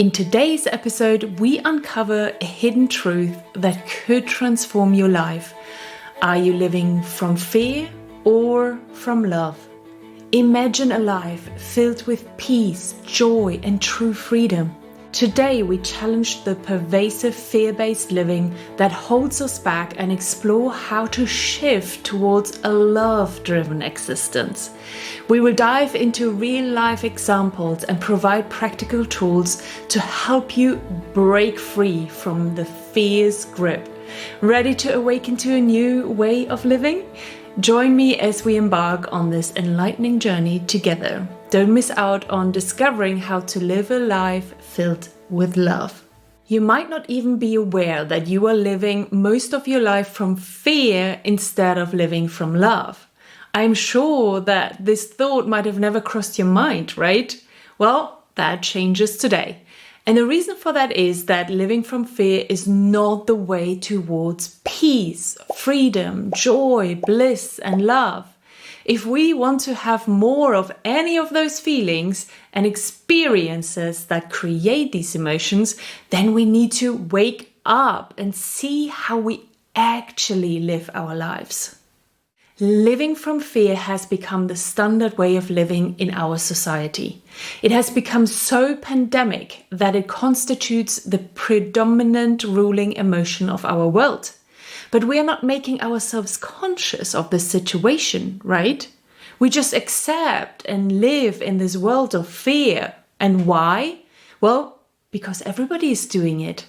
In today's episode, we uncover a hidden truth that could transform your life. Are you living from fear or from love? Imagine a life filled with peace, joy, and true freedom. Today, we challenge the pervasive fear-based living that holds us back and explore how to shift towards a love-driven existence. We will dive into real-life examples and provide practical tools to help you break free from the fear's grip. Ready to awaken to a new way of living? Join me as we embark on this enlightening journey together. Don't miss out on discovering how to live a life filled with love. You might not even be aware that you are living most of your life from fear instead of living from love. I'm sure that this thought might have never crossed your mind, right? Well, that changes today. And the reason for that is that living from fear is not the way towards peace, freedom, joy, bliss, and love. If we want to have more of any of those feelings and experiences that create these emotions, then we need to wake up and see how we actually live our lives. Living from fear has become the standard way of living in our society. It has become so pandemic that it constitutes the predominant ruling emotion of our world. But we are not making ourselves conscious of the situation, right? We just accept and live in this world of fear. And why? Well, because everybody is doing it.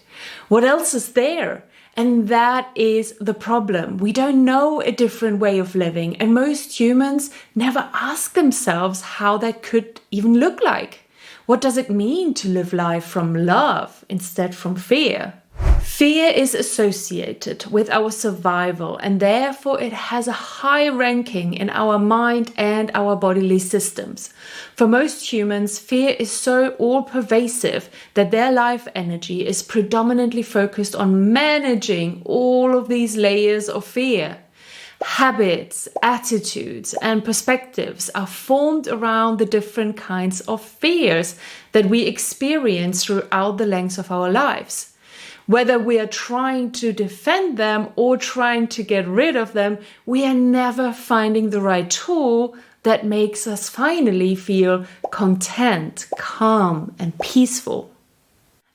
What else is there? And that is the problem. We don't know a different way of living, and most humans never ask themselves how that could even look like. What does it mean to live life from love instead from fear? Fear is associated with our survival, and therefore it has a high ranking in our mind and our bodily systems. For most humans, fear is so all-pervasive that their life energy is predominantly focused on managing all of these layers of fear. Habits, attitudes, and perspectives are formed around the different kinds of fears that we experience throughout the length of our lives. Whether we are trying to defend them or trying to get rid of them, we are never finding the right tool that makes us finally feel content, calm, and peaceful.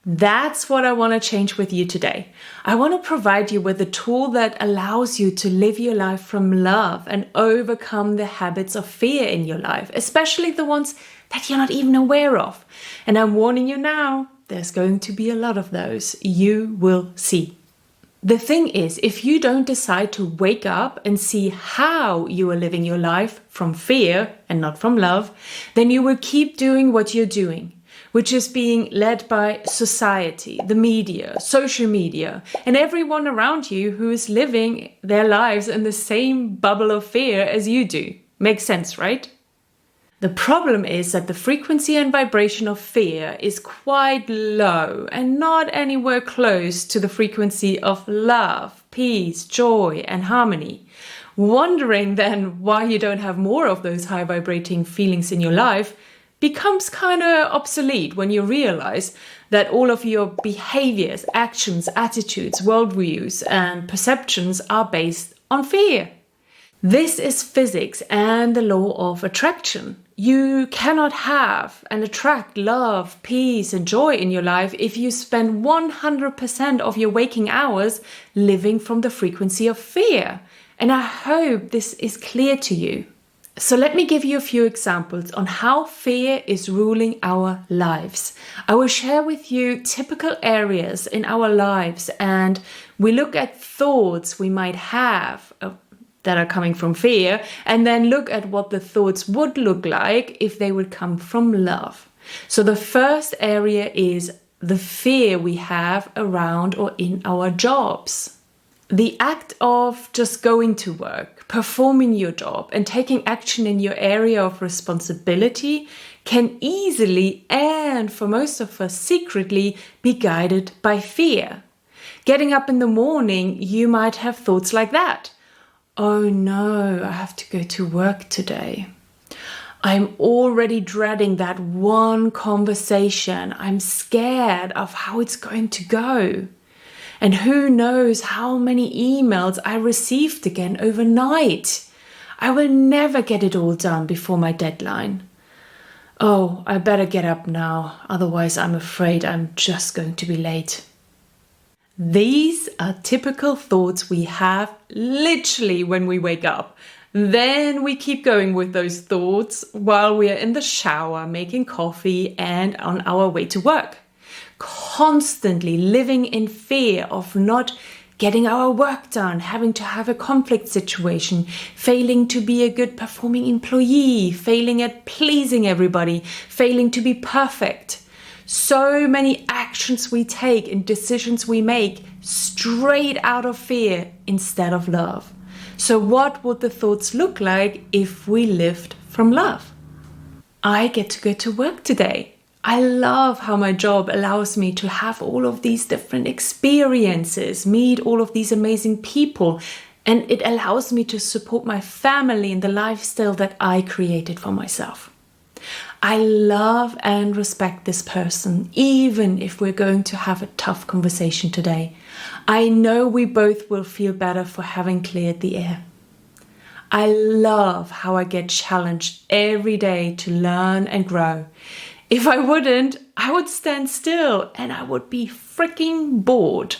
That's what I want to change with you today. I want to provide you with a tool that allows you to live your life from love and overcome the habits of fear in your life, especially the ones that you're not even aware of. And I'm warning you now, there's going to be a lot of those. You will see. The thing is, if you don't decide to wake up and see how you are living your life from fear and not from love, then you will keep doing what you're doing, which is being led by society, the media, social media, and everyone around you who is living their lives in the same bubble of fear as you do. Makes sense, right? The problem is that the frequency and vibration of fear is quite low and not anywhere close to the frequency of love, peace, joy, and harmony. Wondering then why you don't have more of those high vibrating feelings in your life becomes kind of obsolete when you realize that all of your behaviors, actions, attitudes, worldviews, and perceptions are based on fear. This is physics and the law of attraction. You cannot have and attract love, peace, and joy in your life if you spend 100% of your waking hours living from the frequency of fear. And I hope this is clear to you. So let me give you a few examples on how fear is ruling our lives. I will share with you typical areas in our lives, and we look at thoughts we might have that are coming from fear, and then look at what the thoughts would look like if they would come from love. So the first area is the fear we have around or in our jobs. The act of just going to work, performing your job, and taking action in your area of responsibility can easily, and for most of us secretly, be guided by fear. Getting up in the morning, you might have thoughts like that. Oh no, I have to go to work today. I'm already dreading that one conversation. I'm scared of how it's going to go. And who knows how many emails I received again overnight. I will never get it all done before my deadline. Oh, I better get up now, otherwise I'm afraid I'm just going to be late. These are typical thoughts we have literally when we wake up. Then we keep going with those thoughts while we are in the shower, making coffee, and on our way to work. Constantly living in fear of not getting our work done, having to have a conflict situation, failing to be a good performing employee, failing at pleasing everybody, failing to be perfect. So many actions we take and decisions we make straight out of fear instead of love. So what would the thoughts look like if we lived from love? I get to go to work today. I love how my job allows me to have all of these different experiences, meet all of these amazing people, and it allows me to support my family in the lifestyle that I created for myself. I love and respect this person, even if we're going to have a tough conversation today. I know we both will feel better for having cleared the air. I love how I get challenged every day to learn and grow. If I wouldn't, I would stand still and I would be freaking bored.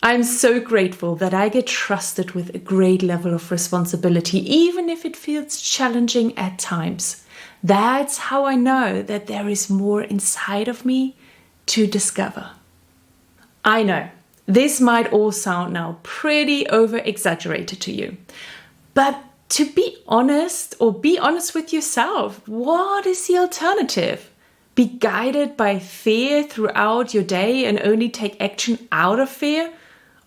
I'm so grateful that I get trusted with a great level of responsibility, even if it feels challenging at times. That's how I know that there is more inside of me to discover. I know this might all sound now pretty over-exaggerated to you, but to be honest, or be honest with yourself, what is the alternative? Be guided by fear throughout your day and only take action out of fear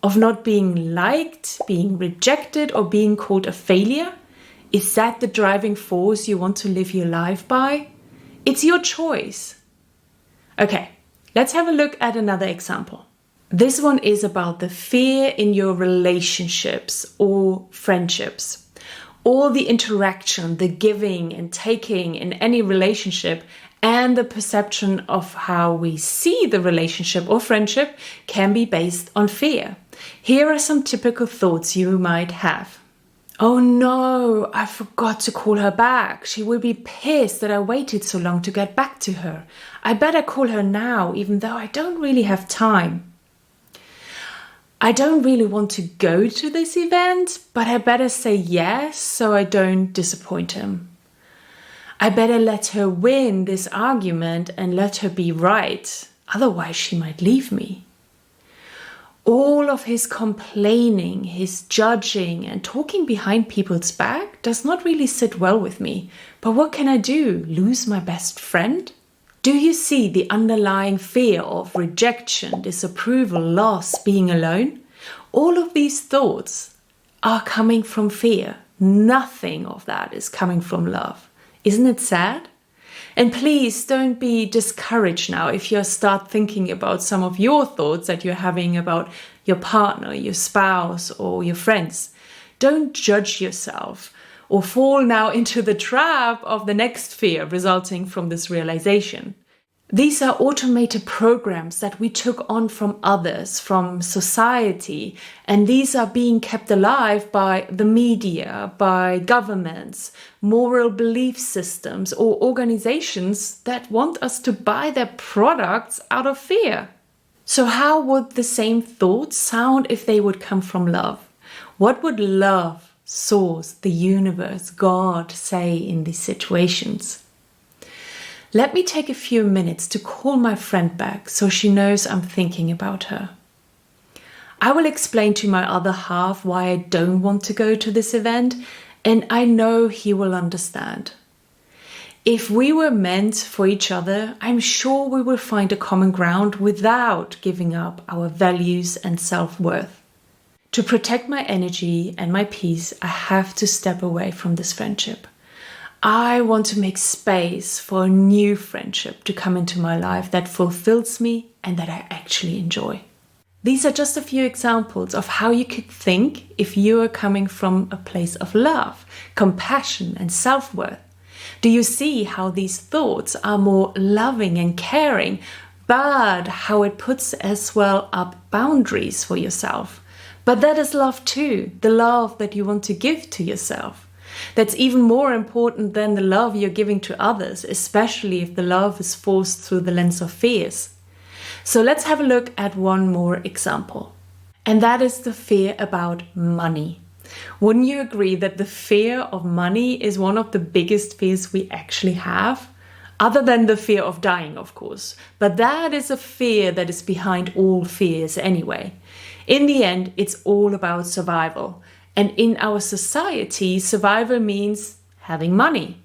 of not being liked, being rejected, or being called a failure? Is that the driving force you want to live your life by? It's your choice. Okay, let's have a look at another example. This one is about the fear in your relationships or friendships. All the interaction, the giving and taking in any relationship, and the perception of how we see the relationship or friendship can be based on fear. Here are some typical thoughts you might have. Oh no, I forgot to call her back. She will be pissed that I waited so long to get back to her. I better call her now, even though I don't really have time. I don't really want to go to this event, but I better say yes so I don't disappoint him. I better let her win this argument and let her be right, otherwise she might leave me. All of his complaining, his judging and talking behind people's back does not really sit well with me. But what can I do? Lose my best friend? Do you see the underlying fear of rejection, disapproval, loss, being alone? All of these thoughts are coming from fear. Nothing of that is coming from love. Isn't it sad? And please don't be discouraged now if you start thinking about some of your thoughts that you're having about your partner, your spouse, or your friends. Don't judge yourself or fall now into the trap of the next fear resulting from this realization. These are automated programs that we took on from others, from society, and these are being kept alive by the media, by governments, moral belief systems, or organizations that want us to buy their products out of fear. So how would the same thoughts sound if they would come from love? What would love, source, the universe, God say in these situations? Let me take a few minutes to call my friend back so she knows I'm thinking about her. I will explain to my other half why I don't want to go to this event, and I know he will understand. If we were meant for each other, I'm sure we will find a common ground without giving up our values and self-worth. To protect my energy and my peace, I have to step away from this friendship. I want to make space for a new friendship to come into my life that fulfills me and that I actually enjoy. These are just a few examples of how you could think if you are coming from a place of love, compassion, and self-worth. Do you see how these thoughts are more loving and caring, but how it puts as well up boundaries for yourself? But that is love too, the love that you want to give to yourself. That's even more important than the love you're giving to others, especially if the love is forced through the lens of fears. So let's have a look at one more example. And that is the fear about money. Wouldn't you agree that the fear of money is one of the biggest fears we actually have? Other than the fear of dying, of course. But that is a fear that is behind all fears anyway. In the end, it's all about survival. And in our society, survival means having money.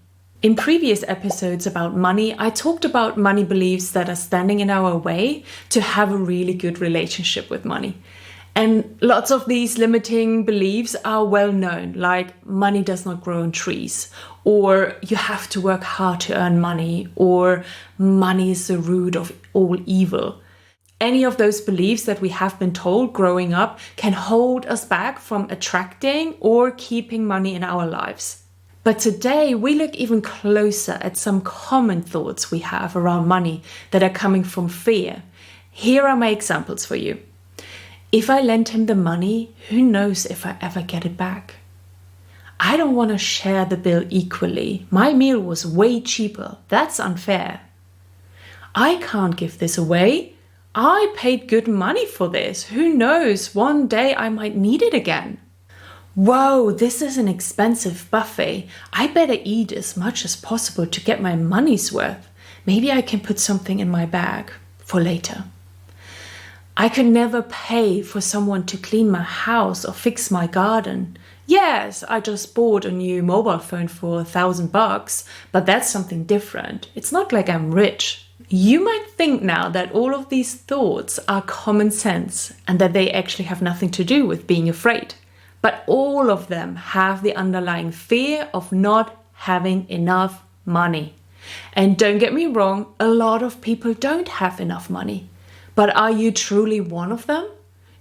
In previous episodes about money, I talked about money beliefs that are standing in our way to have a really good relationship with money. And lots of these limiting beliefs are well known, like money does not grow on trees, or you have to work hard to earn money, or money is the root of all evil. Any of those beliefs that we have been told growing up can hold us back from attracting or keeping money in our lives. But today we look even closer at some common thoughts we have around money that are coming from fear. Here are my examples for you. If I lend him the money, who knows if I ever get it back? I don't want to share the bill equally. My meal was way cheaper. That's unfair. I can't give this away. I paid good money for this. Who knows? One day I might need it again. Whoa, this is an expensive buffet. I better eat as much as possible to get my money's worth. Maybe I can put something in my bag for later. I could never pay for someone to clean my house or fix my garden. Yes, I just bought a new mobile phone for $1,000, but that's something different. It's not like I'm rich. You might think now that all of these thoughts are common sense and that they actually have nothing to do with being afraid. But all of them have the underlying fear of not having enough money. And don't get me wrong, a lot of people don't have enough money. But are you truly one of them?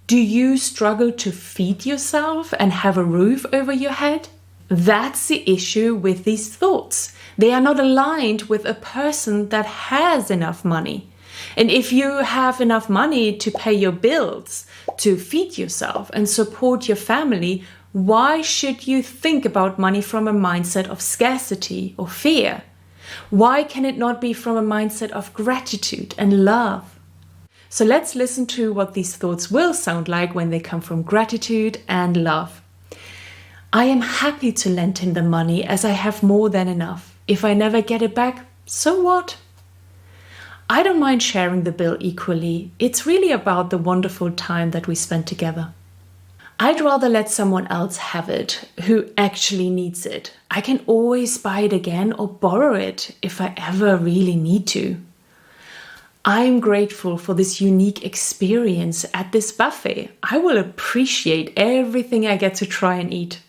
Do you struggle to feed yourself and have a roof over your head? That's the issue with these thoughts. They are not aligned with a person that has enough money. And if you have enough money to pay your bills, to feed yourself and support your family, why should you think about money from a mindset of scarcity or fear? Why can it not be from a mindset of gratitude and love? So let's listen to what these thoughts will sound like when they come from gratitude and love. I am happy to lend him the money as I have more than enough. If I never get it back, so what? I don't mind sharing the bill equally. It's really about the wonderful time that we spend together. I'd rather let someone else have it who actually needs it. I can always buy it again or borrow it if I ever really need to. I'm grateful for this unique experience at this buffet. I will appreciate everything I get to try and eat.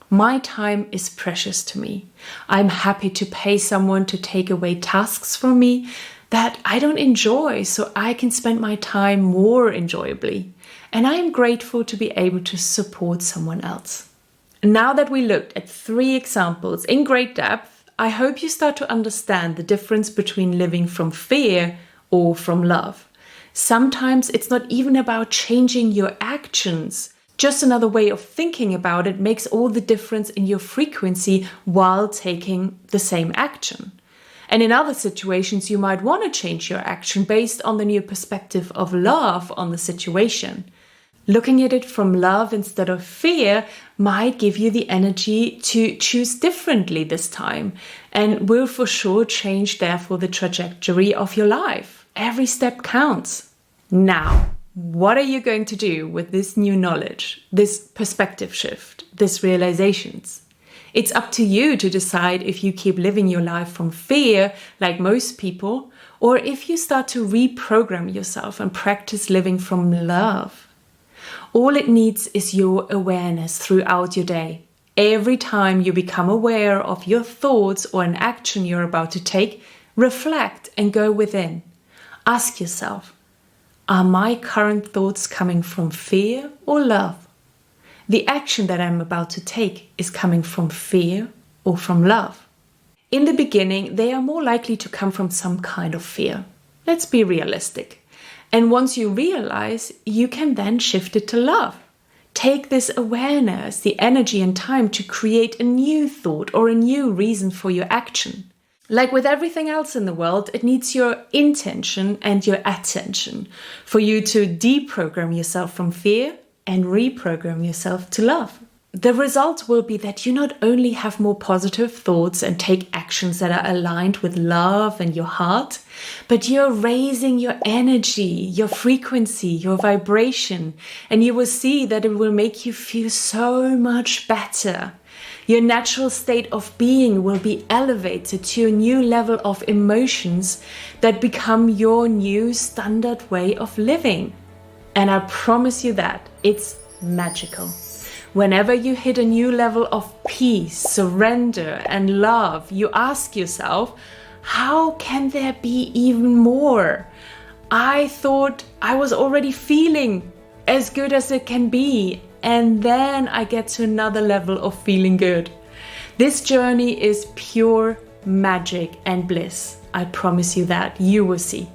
My time is precious to me. I'm happy to pay someone to take away tasks from me that I don't enjoy so I can spend my time more enjoyably. And I am grateful to be able to support someone else. Now that we looked at 3 examples in great depth, I hope you start to understand the difference between living from fear or from love. Sometimes it's not even about changing your actions. Just another way of thinking about it makes all the difference in your frequency while taking the same action. And in other situations, you might want to change your action based on the new perspective of love on the situation. Looking at it from love instead of fear might give you the energy to choose differently this time and will for sure change, therefore, the trajectory of your life. Every step counts. Now, what are you going to do with this new knowledge, this perspective shift, these realizations? It's up to you to decide if you keep living your life from fear, like most people, or if you start to reprogram yourself and practice living from love. All it needs is your awareness throughout your day. Every time you become aware of your thoughts or an action you're about to take, reflect and go within. Ask yourself, are my current thoughts coming from fear or love? The action that I'm about to take is coming from fear or from love. In the beginning, they are more likely to come from some kind of fear. Let's be realistic. And once you realize, you can then shift it to love. Take this awareness, the energy and time to create a new thought or a new reason for your action. Like with everything else in the world, it needs your intention and your attention for you to deprogram yourself from fear and reprogram yourself to love. The result will be that you not only have more positive thoughts and take actions that are aligned with love and your heart, but you're raising your energy, your frequency, your vibration, and you will see that it will make you feel so much better. Your natural state of being will be elevated to a new level of emotions that become your new standard way of living. And I promise you that it's magical. Whenever you hit a new level of peace, surrender, and love, you ask yourself, how can there be even more? I thought I was already feeling as good as it can be, and then I get to another level of feeling good. This journey is pure magic and bliss. I promise you that. You will see.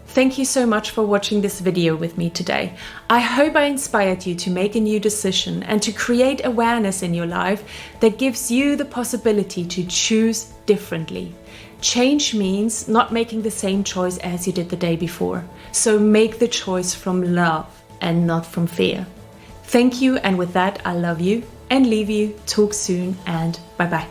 Thank you so much for watching this video with me today. I hope I inspired you to make a new decision and to create awareness in your life that gives you the possibility to choose differently. Change means not making the same choice as you did the day before. So make the choice from love and not from fear. Thank you, and with that, I love you and leave you. Talk soon, and bye-bye.